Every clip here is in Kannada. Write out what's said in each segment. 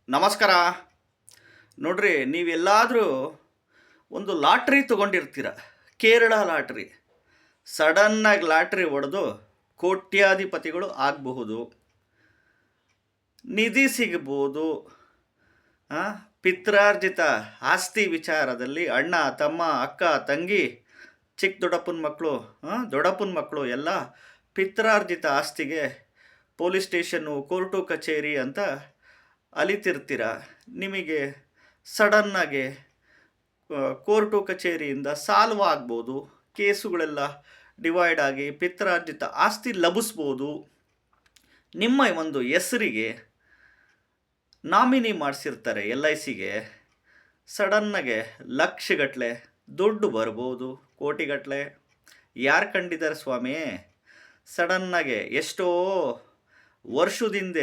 ನಮಸ್ಕಾರ. ನೋಡ್ರಿ, ನೀವೆಲ್ಲಾದರೂ ಒಂದು ಲಾಟ್ರಿ ತೊಗೊಂಡಿರ್ತೀರ, ಕೇರಳ ಲಾಟ್ರಿ. ಸಡನ್ನಾಗಿ ಲಾಟ್ರಿ ಹೊಡೆದು ಕೋಟ್ಯಾಧಿಪತಿಗಳು ಆಗಬಹುದು, ನಿಧಿ ಸಿಗ್ಬೋದು. ಪಿತ್ರಾರ್ಜಿತ ಆಸ್ತಿ ವಿಚಾರದಲ್ಲಿ ಅಣ್ಣ ತಮ್ಮ ಅಕ್ಕ ತಂಗಿ ಚಿಕ್ಕ ದೊಡ್ಡಪ್ಪನ ಮಕ್ಕಳು ಎಲ್ಲ ಪಿತ್ರಾರ್ಜಿತ ಆಸ್ತಿಗೆ ಪೊಲೀಸ್ ಸ್ಟೇಷನ್ನು ಕೋರ್ಟು ಕಚೇರಿ ಅಂತ ಅಲಿತಿರ್ತೀರ. ನಿಮಗೆ ಸಡನ್ನಾಗಿ ಕೋರ್ಟು ಕಚೇರಿಯಿಂದ ಸಾಲ್ವ್ ಆಗ್ಬೋದು, ಕೇಸುಗಳೆಲ್ಲ ಡಿವೈಡ್ ಆಗಿ ಪಿತ್ರಾರ್ಜಿತ ಆಸ್ತಿ ಲಭಿಸ್ಬೋದು. ನಿಮ್ಮ ಒಂದು ಹೆಸರಿಗೆ ನಾಮಿನಿ ಮಾಡಿಸಿರ್ತಾರೆ LICಗೆ, ಸಡನ್ನಾಗೆ ಲಕ್ಷಗಟ್ಟಲೆ ದುಡ್ಡು ಬರ್ಬೋದು, ಕೋಟಿಗಟ್ಟಲೆ. ಯಾರು ಕಂಡಿದ್ದಾರೆ ಸ್ವಾಮಿ? ಸಡನ್ನಾಗೆ ಎಷ್ಟೋ ವರ್ಷದಿಂದ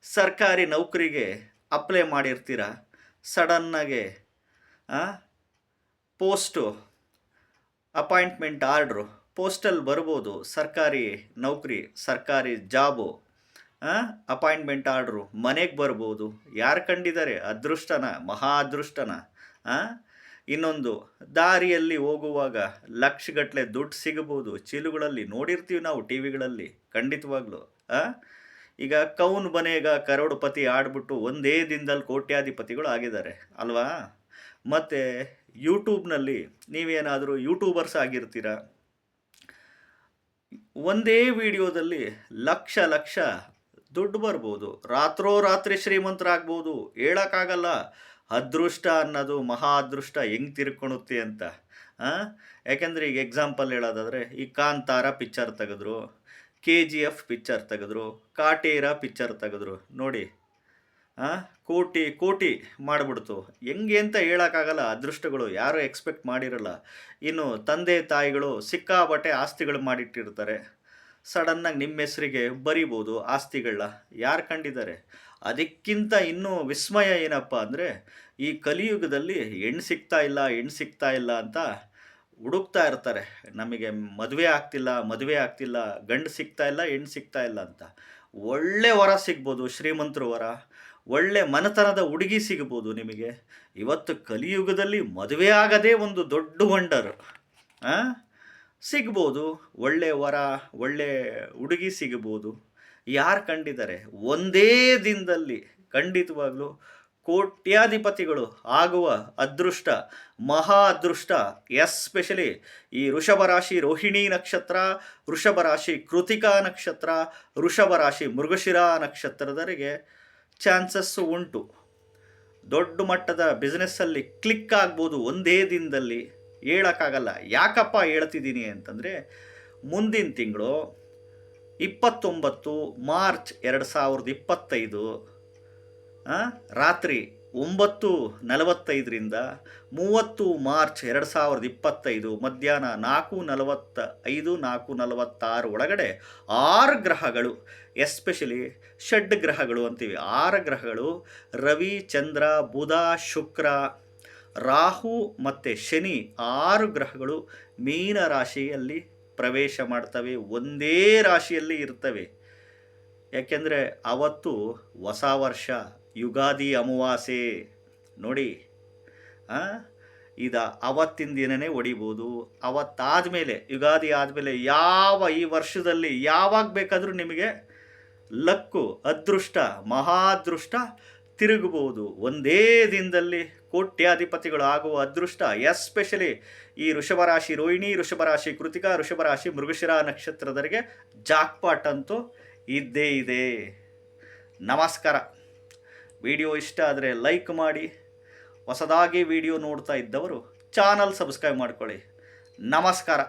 ಸರ್ಕಾರಿ ನೌಕರಿಗೆ ಅಪ್ಲೈ ಮಾಡಿರ್ತೀರ, ಸಡನ್ನಾಗೆ ಪೋಸ್ಟು ಅಪಾಯಿಂಟ್ಮೆಂಟ್ ಆರ್ಡ್ರು ಪೋಸ್ಟಲ್ಲಿ ಬರ್ಬೋದು. ಸರ್ಕಾರಿ ನೌಕರಿ, ಸರ್ಕಾರಿ ಜಾಬು, ಅಪಾಯಿಂಟ್ಮೆಂಟ್ ಆರ್ಡ್ರು ಮನೆಗೆ ಬರ್ಬೋದು. ಯಾರು ಕಂಡಿದ್ದಾರೆ? ಅದೃಷ್ಟನ, ಮಹಾ ಅದೃಷ್ಟನ. ಇನ್ನೊಂದು, ದಾರಿಯಲ್ಲಿ ಹೋಗುವಾಗ ಲಕ್ಷಗಟ್ಟಲೆ ದುಡ್ಡು ಸಿಗಬಹುದು. ಚೀಲುಗಳಲ್ಲಿ ನೋಡಿರ್ತೀವಿ ನಾವು, ಟಿ ವಿಗಳಲ್ಲಿ, ಖಂಡಿತವಾಗ್ಲೂ. ಈಗ ಕೌನ್ ಬನೇಗ ಕರೋಡ್ಪತಿ ಆಡ್ಬಿಟ್ಟು ಒಂದೇ ದಿನದಲ್ಲಿ ಕೋಟ್ಯಾಧಿಪತಿಗಳು ಆಗಿದ್ದಾರೆ ಅಲ್ವಾ? ಮತ್ತು ಯೂಟ್ಯೂಬ್ನಲ್ಲಿ ನೀವೇನಾದರೂ ಯೂಟ್ಯೂಬರ್ಸ್ ಆಗಿರ್ತೀರ, ಒಂದೇ ವಿಡಿಯೋದಲ್ಲಿ ಲಕ್ಷ ದುಡ್ಡು ಬರ್ಬೋದು. ರಾತ್ರೋರಾತ್ರಿ ಶ್ರೀಮಂತರಾಗ್ಬೋದು, ಹೇಳೋಕ್ಕಾಗಲ್ಲ. ಅದೃಷ್ಟ ಅನ್ನೋದು ಮಹಾ ಅದೃಷ್ಟ ಹೆಂಗೆ ತಿರ್ಕೊಳುತ್ತೆ ಅಂತ. ಯಾಕೆಂದರೆ ಈಗ ಎಕ್ಸಾಂಪಲ್ ಹೇಳೋದಾದರೆ, ಈ ಕಾಂತಾರ ಪಿಕ್ಚರ್ ತೆಗೆದ್ರು, KGF ಪಿಕ್ಚರ್ ತೆಗೆದ್ರು, ಕಾಟೇರ ಪಿಕ್ಚರ್ ತೆಗೆದ್ರು. ನೋಡಿ, ಕೋಟಿ ಮಾಡಿಬಿಡ್ತು. ಹೆಂಗೆ ಅಂತ ಹೇಳೋಕ್ಕಾಗಲ್ಲ. ಅದೃಷ್ಟಗಳು ಯಾರೂ ಎಕ್ಸ್ಪೆಕ್ಟ್ ಮಾಡಿರಲ್ಲ. ಇನ್ನು ತಂದೆ ತಾಯಿಗಳು ಸಿಕ್ಕಾಬಟ್ಟೆ ಆಸ್ತಿಗಳು ಮಾಡಿಟ್ಟಿರ್ತಾರೆ, ಸಡನ್ನಾಗಿ ನಿಮ್ಮ ಹೆಸರಿಗೆ ಬರಿಬೋದು ಆಸ್ತಿಗಳನ್ನ. ಯಾರು ಕಂಡಿದ್ದಾರೆ? ಅದಕ್ಕಿಂತ ಇನ್ನೂ ವಿಸ್ಮಯ ಏನಪ್ಪ ಅಂದರೆ, ಈ ಕಲಿಯುಗದಲ್ಲಿ ಹೆಣ್ಣು ಸಿಗ್ತಾ ಇಲ್ಲ ಅಂತ ಹುಡುಕ್ತಾ ಇರ್ತಾರೆ. ನಮಗೆ ಮದುವೆ ಆಗ್ತಿಲ್ಲ, ಗಂಡು ಸಿಗ್ತಾ ಇಲ್ಲ, ಹೆಣ್ಣು ಸಿಗ್ತಾ ಇಲ್ಲ ಅಂತ. ಒಳ್ಳೆ ವರ ಸಿಗ್ಬೋದು, ಶ್ರೀಮಂತರ ವರ, ಒಳ್ಳೆ ಮನೆತನದ ಹುಡುಗಿ ಸಿಗ್ಬೋದು ನಿಮಗೆ. ಇವತ್ತು ಕಲಿಯುಗದಲ್ಲಿ ಮದುವೆ ಆಗದೇ ಒಂದು ದೊಡ್ಡ ವಂಡರ್. ಸಿಗ್ಬೋದು, ಒಳ್ಳೆ ವರ, ಒಳ್ಳೆ ಹುಡುಗಿ ಸಿಗ್ಬೋದು. ಯಾರು ಕಂಡಿದ್ದಾರೆ? ಒಂದೇ ದಿನದಲ್ಲಿ ಖಂಡಿತವಾಗ್ಲೂ ಕೋಟ್ಯಾಧಿಪತಿಗಳು ಆಗುವ ಅದೃಷ್ಟ, ಮಹಾ ಅದೃಷ್ಟ. ಎಸ್ಪೆಷಲಿ ಈ ವೃಷಭ ರಾಶಿ ರೋಹಿಣಿ ನಕ್ಷತ್ರ, ವೃಷಭ ರಾಶಿ ಕೃತಿಕಾ ನಕ್ಷತ್ರ, ವೃಷಭ ರಾಶಿ ಮೃಗಶಿರ ನಕ್ಷತ್ರದವರಿಗೆ ಚಾನ್ಸಸ್ಸು ಉಂಟು. ದೊಡ್ಡ ಮಟ್ಟದ ಬಿಸ್ನೆಸ್ಸಲ್ಲಿ ಕ್ಲಿಕ್ ಆಗ್ಬೋದು ಒಂದೇ ದಿನದಲ್ಲಿ. ಹೇಳೋಕ್ಕಾಗಲ್ಲ. ಯಾಕಪ್ಪ ಹೇಳ್ತಿದ್ದೀನಿ ಅಂತಂದರೆ, ಮುಂದಿನ ತಿಂಗಳು 29 ಮಾರ್ಚ್ 2025 ರಾತ್ರಿ 9:45ರಿಂದ 30 ಮಾರ್ಚ್ 2025 ಮಧ್ಯಾಹ್ನ 4:45, 4:46 ಒಳಗಡೆ 6 ಗ್ರಹಗಳು, ಎಸ್ಪೆಷಲಿ ಷಡ್ ಗ್ರಹಗಳು ಅಂತೀವಿ, 6 ಗ್ರಹಗಳು, ರವಿ, ಚಂದ್ರ, ಬುಧ, ಶುಕ್ರ, ರಾಹು ಮತ್ತು ಶನಿ, 6 ಗ್ರಹಗಳು ಮೀನ ರಾಶಿಯಲ್ಲಿ ಪ್ರವೇಶ ಮಾಡ್ತವೆ, ಒಂದೇ ರಾಶಿಯಲ್ಲಿ ಇರ್ತವೆ. ಯಾಕೆಂದರೆ ಅವತ್ತು ಹೊಸ ವರ್ಷ, ಯುಗಾದಿ ಅಮಾವಾಸ್ಯೆ. ನೋಡಿ, ಅವತ್ತಿನ ದಿನವೇ ಹೊಡಿಬೋದು. ಅವತ್ತಾದಮೇಲೆ, ಯುಗಾದಿ ಆದಮೇಲೆ ಈ ವರ್ಷದಲ್ಲಿ ಯಾವಾಗ ಬೇಕಾದರೂ ನಿಮಗೆ ಲಕ್ಕು, ಅದೃಷ್ಟ, ಮಹಾ ಅದೃಷ್ಟ ತಿರುಗಬಹುದು. ಒಂದೇ ದಿನದಲ್ಲಿ ಕೋಟ್ಯಾಧಿಪತಿಗಳು ಆಗುವ ಅದೃಷ್ಟ. ಎಸ್ಪೆಷಲಿ ಈ ವೃಷಭ ರಾಶಿ ರೋಹಿಣಿ, ವೃಷಭ ರಾಶಿ ಕೃತಿಕಾ, ವೃಷಭ ರಾಶಿ ಮೃಗಶಿರ ನಕ್ಷತ್ರದವರಿಗೆ ಜಾಕ್ಪಾಟ್ ಅಂತೂ ಇದ್ದೇ ಇದೆ. ನಮಸ್ಕಾರ. ವಿಡಿಯೋ ಇಷ್ಟ ಆದರೆ ಲೈಕ್ ಮಾಡಿ, ಹೊಸದಾಗಿ ವಿಡಿಯೋ ನೋಡ್ತಾ ಇದ್ದವರು ಚಾನಲ್ ಸಬ್ಸ್ಕ್ರೈಬ್ ಮಾಡ್ಕೊಳ್ಳಿ. ನಮಸ್ಕಾರ.